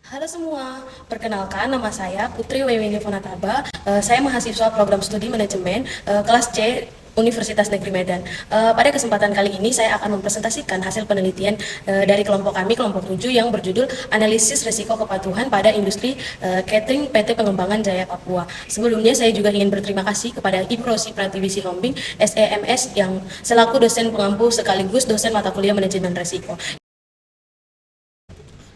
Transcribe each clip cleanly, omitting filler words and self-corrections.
Halo semua, perkenalkan nama saya Putri Wewini Fonataba. Saya mahasiswa program studi manajemen kelas C Universitas Negeri Medan. Pada kesempatan kali ini saya akan mempresentasikan hasil penelitian dari kelompok kami, kelompok 7 yang berjudul Analisis Risiko Kepatuhan pada Industri Catering PT Pengembangan Jaya Papua. Sebelumnya saya juga ingin berterima kasih kepada Ibu Rosi Pratiwi Sihombing, SEMS yang selaku dosen pengampu sekaligus dosen mata kuliah manajemen risiko.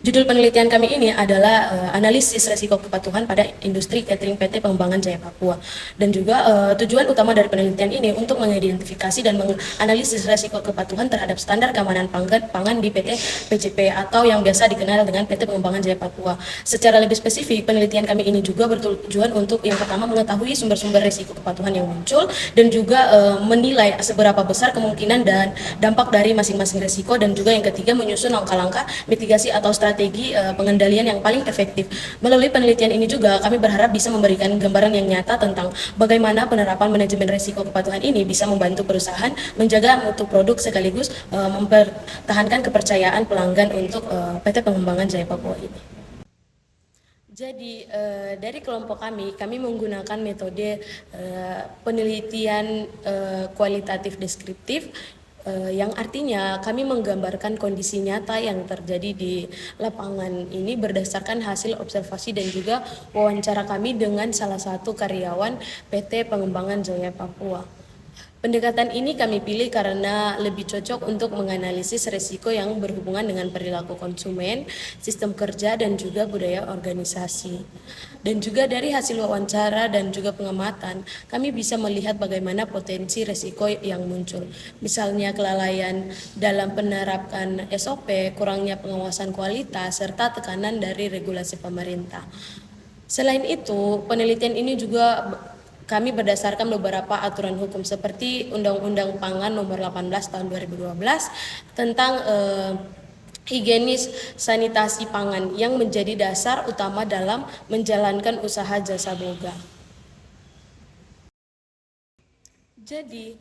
Judul penelitian kami ini adalah analisis resiko kepatuhan pada industri catering PT Pengembangan Jaya Papua. Dan juga tujuan utama dari penelitian ini untuk mengidentifikasi dan menganalisis resiko kepatuhan terhadap standar keamanan pangan di PT PJP atau yang biasa dikenal dengan PT Pengembangan Jaya Papua. Secara lebih spesifik, penelitian kami ini juga bertujuan untuk yang pertama mengetahui sumber-sumber resiko kepatuhan yang muncul dan juga menilai seberapa besar kemungkinan dan dampak dari masing-masing resiko, dan juga yang ketiga menyusun langkah-langkah mitigasi atau strategi pengendalian yang paling efektif. Melalui penelitian ini juga kami berharap bisa memberikan gambaran yang nyata tentang bagaimana penerapan manajemen risiko kepatuhan ini bisa membantu perusahaan menjaga mutu produk sekaligus mempertahankan kepercayaan pelanggan untuk PT Pengembangan Jaya Papua ini. Jadi dari kelompok kami menggunakan metode penelitian kualitatif deskriptif, yang artinya kami menggambarkan kondisi nyata yang terjadi di lapangan ini berdasarkan hasil observasi dan juga wawancara kami dengan salah satu karyawan PT Pengembangan Jaya Papua. Pendekatan ini kami pilih karena lebih cocok untuk menganalisis risiko yang berhubungan dengan perilaku konsumen, sistem kerja, dan juga budaya organisasi. Dan juga dari hasil wawancara dan juga pengamatan, kami bisa melihat bagaimana potensi risiko yang muncul. Misalnya kelalaian dalam penerapan SOP, kurangnya pengawasan kualitas, serta tekanan dari regulasi pemerintah. Selain itu, penelitian ini juga kami berdasarkan beberapa aturan hukum seperti Undang-Undang Pangan Nomor 18 Tahun 2012 tentang higienis sanitasi pangan yang menjadi dasar utama dalam menjalankan usaha jasa boga. Jadi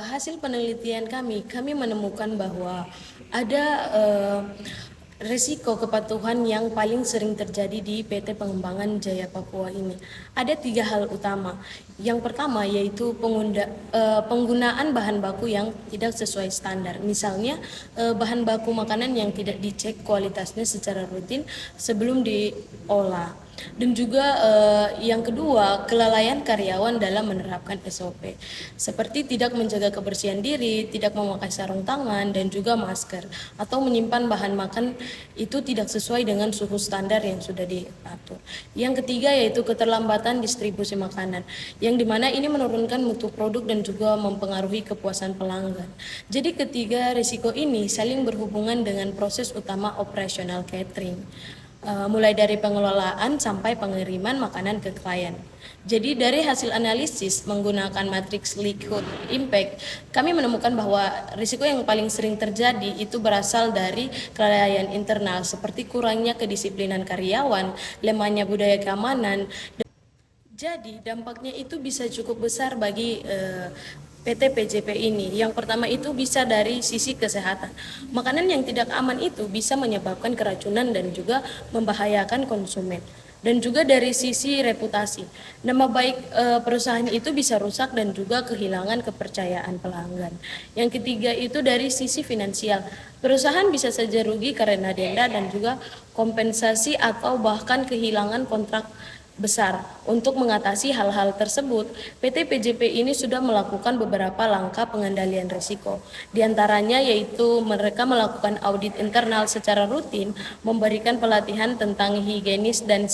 hasil penelitian kami menemukan bahwa ada risiko kepatuhan yang paling sering terjadi di PT Pengembangan Jaya Papua ini. Ada 3 hal utama. Yang pertama yaitu penggunaan bahan baku yang tidak sesuai standar. Misalnya bahan baku makanan yang tidak dicek kualitasnya secara rutin sebelum diolah. Dan juga yang kedua, kelalaian karyawan dalam menerapkan SOP, seperti tidak menjaga kebersihan diri, tidak memakai sarung tangan dan juga masker, atau menyimpan bahan makan itu tidak sesuai dengan suhu standar yang sudah diatur. Yang ketiga yaitu keterlambatan distribusi makanan, yang dimana ini menurunkan mutu produk dan juga mempengaruhi kepuasan pelanggan. Jadi ketiga risiko ini saling berhubungan dengan proses utama operasional catering, mulai dari pengelolaan sampai pengiriman makanan ke klien. Jadi dari hasil analisis menggunakan matriks Likert impact, kami menemukan bahwa risiko yang paling sering terjadi itu berasal dari kelalaian internal seperti kurangnya kedisiplinan karyawan, lemahnya budaya keamanan. Jadi dampaknya itu bisa cukup besar bagi PT PJP ini. Yang pertama itu bisa dari sisi kesehatan. Makanan yang tidak aman itu bisa menyebabkan keracunan dan juga membahayakan konsumen. Dan juga dari sisi reputasi, nama baik perusahaan itu bisa rusak dan juga kehilangan kepercayaan pelanggan. Yang ketiga itu dari sisi finansial, perusahaan bisa saja rugi karena denda dan juga kompensasi atau bahkan kehilangan kontrak besar. Untuk mengatasi hal-hal tersebut, PT PJP ini sudah melakukan beberapa langkah pengendalian risiko. Di antaranya yaitu mereka melakukan audit internal secara rutin, memberikan pelatihan tentang higienis dan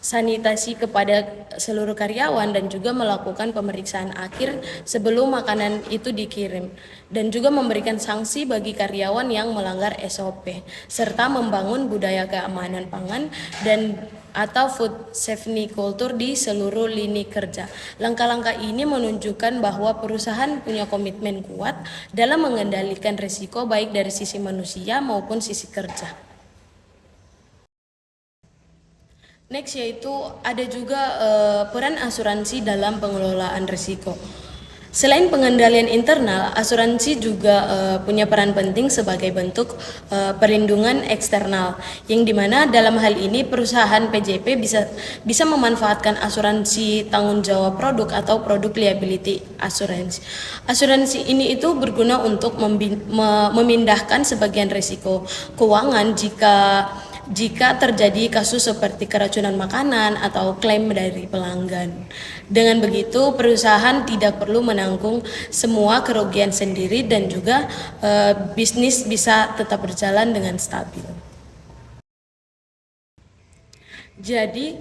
sanitasi kepada seluruh karyawan, dan juga melakukan pemeriksaan akhir sebelum makanan itu dikirim, dan juga memberikan sanksi bagi karyawan yang melanggar SOP, serta membangun budaya keamanan pangan dan atau food safety culture di seluruh lini kerja. Langkah-langkah ini menunjukkan bahwa perusahaan punya komitmen kuat dalam mengendalikan risiko baik dari sisi manusia maupun sisi kerja. Next yaitu ada juga peran asuransi dalam pengelolaan risiko. Selain pengendalian internal, asuransi juga punya peran penting sebagai bentuk perlindungan eksternal, yang dimana dalam hal ini perusahaan PJP bisa memanfaatkan asuransi tanggung jawab produk atau produk liability assurance. Asuransi ini itu berguna untuk memindahkan sebagian risiko keuangan jika terjadi kasus seperti keracunan makanan atau klaim dari pelanggan. Dengan begitu, perusahaan tidak perlu menanggung semua kerugian sendiri dan juga bisnis bisa tetap berjalan dengan stabil. Jadi,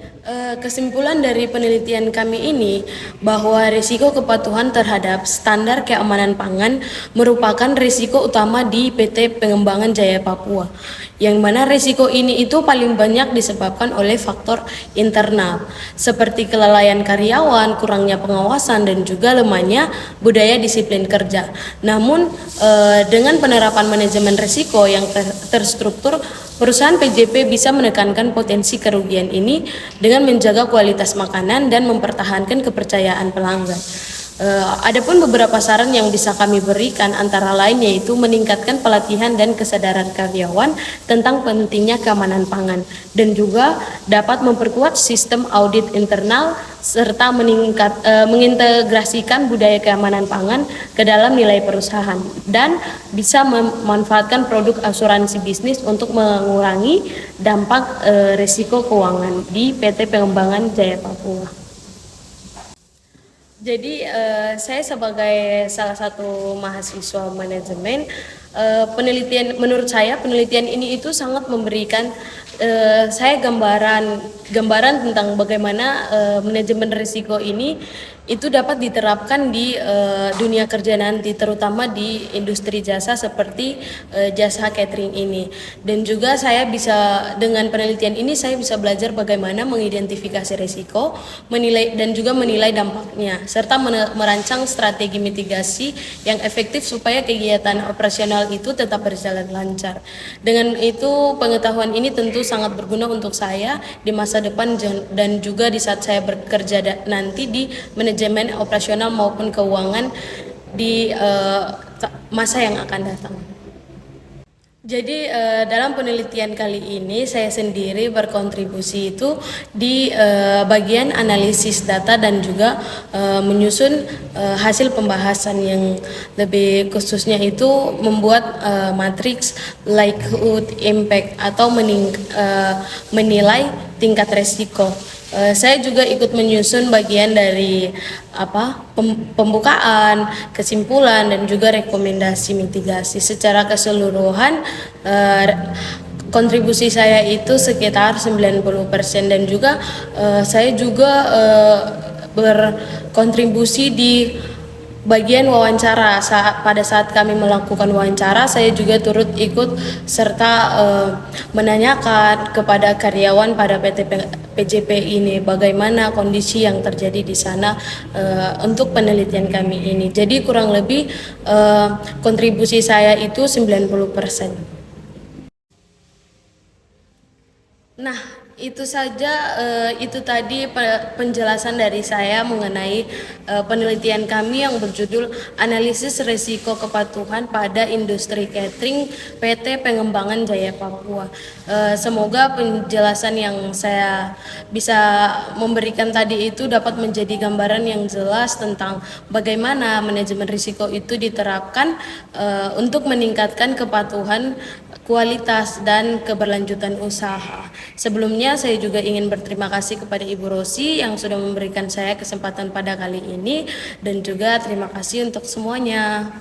kesimpulan dari penelitian kami ini bahwa risiko kepatuhan terhadap standar keamanan pangan merupakan risiko utama di PT Pengembangan Jaya Papua, yang mana risiko ini itu paling banyak disebabkan oleh faktor internal, seperti kelalaian karyawan, kurangnya pengawasan, dan juga lemahnya budaya disiplin kerja. Namun, dengan penerapan manajemen risiko yang terstruktur, perusahaan PJP bisa menekankan potensi kerugian ini dengan menjaga kualitas makanan dan mempertahankan kepercayaan pelanggan. Adapun beberapa saran yang bisa kami berikan antara lain yaitu meningkatkan pelatihan dan kesadaran karyawan tentang pentingnya keamanan pangan, dan juga dapat memperkuat sistem audit internal serta mengintegrasikan budaya keamanan pangan ke dalam nilai perusahaan, dan bisa memanfaatkan produk asuransi bisnis untuk mengurangi dampak risiko keuangan di PT Pengembangan Jaya Papua. Jadi saya sebagai salah satu mahasiswa manajemen, menurut saya penelitian ini itu sangat memberikan saya gambaran tentang bagaimana manajemen risiko ini itu dapat diterapkan di dunia kerja nanti, terutama di industri jasa seperti jasa catering ini. Dan juga saya dengan penelitian ini saya bisa belajar bagaimana mengidentifikasi risiko, menilai dampaknya, serta merancang strategi mitigasi yang efektif supaya kegiatan operasional itu tetap berjalan lancar. Dengan itu, pengetahuan ini tentu sangat berguna untuk saya di masa depan dan juga di saat saya bekerja nanti di manajemen operasional maupun keuangan di masa yang akan datang. Jadi dalam penelitian kali ini saya sendiri berkontribusi itu di bagian analisis data dan juga menyusun hasil pembahasan yang lebih khususnya itu membuat matriks likelihood impact atau menilai tingkat resiko. Saya juga ikut menyusun bagian dari pembukaan, kesimpulan, dan juga rekomendasi mitigasi. Secara keseluruhan kontribusi saya itu sekitar 90%, dan juga saya juga berkontribusi di bagian wawancara. Pada saat kami melakukan wawancara, saya juga turut ikut serta menanyakan kepada karyawan pada PT PJP ini bagaimana kondisi yang terjadi di sana untuk penelitian kami ini. Jadi kurang lebih kontribusi saya itu 90%. Nah, itu saja, itu tadi penjelasan dari saya mengenai penelitian kami yang berjudul Analisis Risiko Kepatuhan pada Industri Catering PT Pengembangan Jaya Papua. Semoga penjelasan yang saya bisa memberikan tadi itu dapat menjadi gambaran yang jelas tentang bagaimana manajemen risiko itu diterapkan untuk meningkatkan kepatuhan, kualitas, dan keberlanjutan usaha. Sebelumnya saya juga ingin berterima kasih kepada Ibu Rosi yang sudah memberikan saya kesempatan pada kali ini, dan juga terima kasih untuk semuanya.